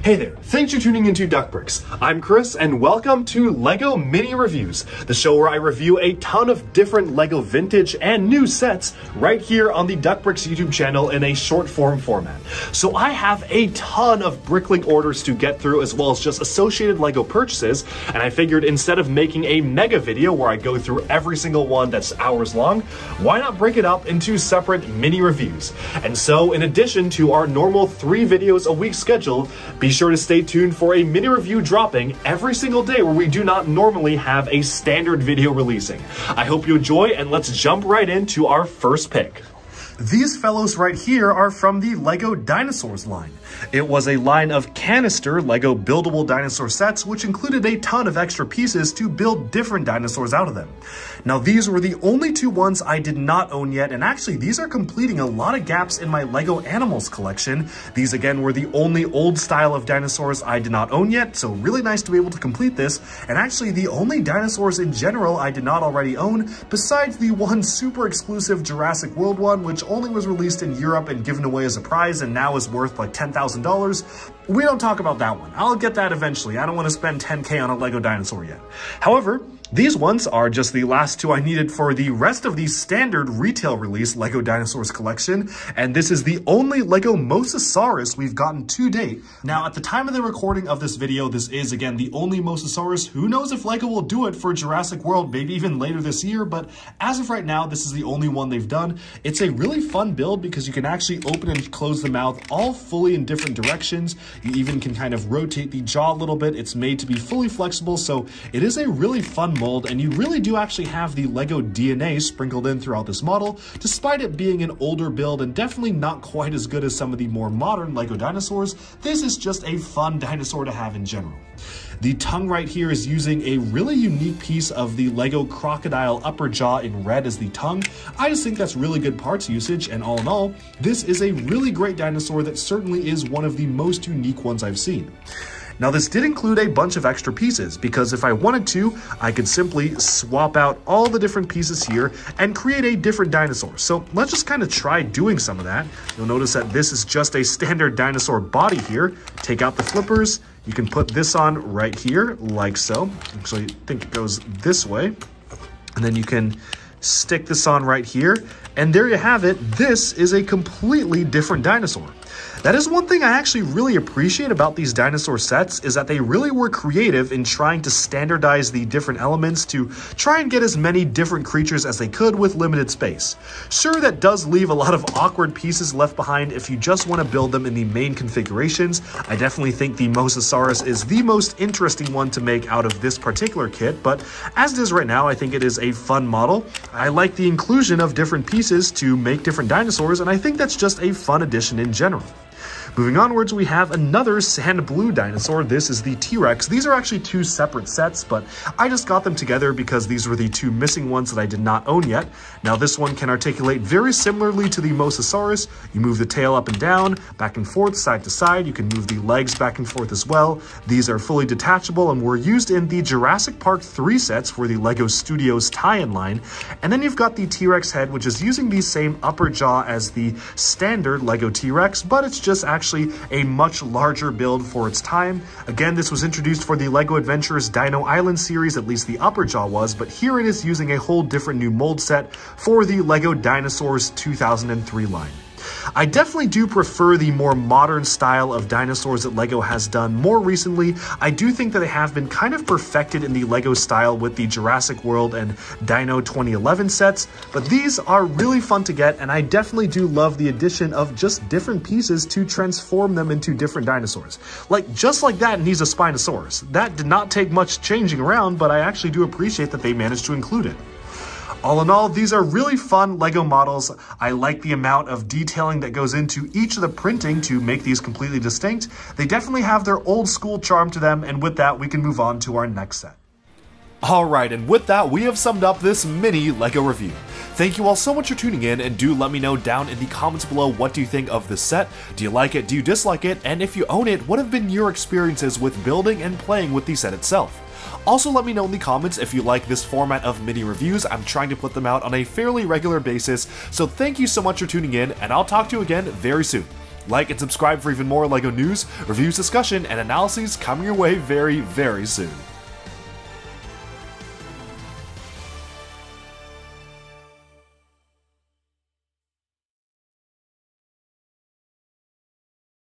Hey there, thanks for tuning into Duckbricks. I'm Chris and welcome to LEGO Mini Reviews, the show where I review a ton of different LEGO vintage and new sets right here on the Duckbricks YouTube channel in a short form format. So I have a ton of Bricklink orders to get through as well as just associated LEGO purchases, and I figured instead of making a mega video where I go through every single one that's hours long, why not break it up into separate mini reviews? And so in addition to our normal 3 videos a week schedule, be sure to stay tuned for a mini review dropping every single day where we do not normally have a standard video releasing. I hope you enjoy, and let's jump right into our first pick. These fellows right here are from the LEGO Dinosaurs line. It was a line of canister LEGO buildable dinosaur sets which included a ton of extra pieces to build different dinosaurs out of them. Now these were the only 2 ones I did not own yet, and actually these are completing a lot of gaps in my LEGO Animals collection. These again were the only old style of dinosaurs I did not own yet, so really nice to be able to complete this, and actually the only dinosaurs in general I did not already own, besides the one super exclusive Jurassic World one which only was released in Europe and given away as a prize and now is worth like $10,000. We don't talk about that one. I'll get that eventually. I don't want to spend $10K on a LEGO dinosaur yet. However, these ones are just the last 2 I needed for the rest of the standard retail release LEGO Dinosaurs collection, and this is the only LEGO Mosasaurus we've gotten to date. Now, at the time of the recording of this video, this is again the only Mosasaurus. Who knows if LEGO will do it for Jurassic World, maybe even later this year, but as of right now, this is the only one they've done. It's a really fun build because you can actually open and close the mouth all fully in different directions. You even can kind of rotate the jaw a little bit. It's made to be fully flexible, so it is a really fun mold, and you really do actually have the LEGO DNA sprinkled in throughout this model, despite it being an older build and definitely not quite as good as some of the more modern LEGO dinosaurs. This is just a fun dinosaur to have in general. The tongue right here is using a really unique piece of the LEGO crocodile upper jaw in red as the tongue. I just think that's really good parts usage, and all in all, this is a really great dinosaur that certainly is one of the most unique ones I've seen. Now this did include a bunch of extra pieces, because if I wanted to, I could simply swap out all the different pieces here and create a different dinosaur. So let's just kind of try doing some of that. You'll notice that this is just a standard dinosaur body here. Take out the flippers, you can put this on right here, like so. Actually, I think it goes this way. And then you can stick this on right here, and there you have it. This is a completely different dinosaur. That is one thing I actually really appreciate about these dinosaur sets, is that they really were creative in trying to standardize the different elements to try and get as many different creatures as they could with limited space. Sure, that does leave a lot of awkward pieces left behind if you just want to build them in the main configurations. I definitely think the Mosasaurus is the most interesting one to make out of this particular kit, but as it is right now, I think it is a fun model. I like the inclusion of different pieces to make different dinosaurs, and I think that's just a fun addition in general. Moving onwards, we have another sand blue dinosaur. This is the T-Rex. These are actually 2 separate sets, but I just got them together because these were the 2 missing ones that I did not own yet. Now this one can articulate very similarly to the Mosasaurus. You move the tail up and down, back and forth, side to side. You can move the legs back and forth as well. These are fully detachable and were used in the Jurassic Park 3 sets for the LEGO Studios tie-in line. And then you've got the T-Rex head, which is using the same upper jaw as the standard LEGO T-Rex, but it's just actually a much larger build for its time. Again, this was introduced for the LEGO Adventures Dino Island series, at least the upper jaw was, but here it is using a whole different new mold set for the LEGO Dinosaurs 2003 line. I definitely do prefer the more modern style of dinosaurs that LEGO has done more recently. I do think that they have been kind of perfected in the LEGO style with the Jurassic World and Dino 2011 sets, but these are really fun to get, and I definitely do love the addition of just different pieces to transform them into different dinosaurs. Like, just like that, and he's a Spinosaurus. That did not take much changing around, but I actually do appreciate that they managed to include it. All in all, these are really fun LEGO models. I like the amount of detailing that goes into each of the printing to make these completely distinct. They definitely have their old school charm to them, and with that, we can move on to our next set. Alright, and with that, we have summed up this mini LEGO review. Thank you all so much for tuning in, and do let me know down in the comments below what do you think of this set. Do you like it? Do you dislike it? And if you own it, what have been your experiences with building and playing with the set itself? Also, let me know in the comments if you like this format of mini reviews. I'm trying to put them out on a fairly regular basis, so thank you so much for tuning in, and I'll talk to you again very soon. Like and subscribe for even more LEGO news, reviews, discussion, and analyses coming your way very, very soon.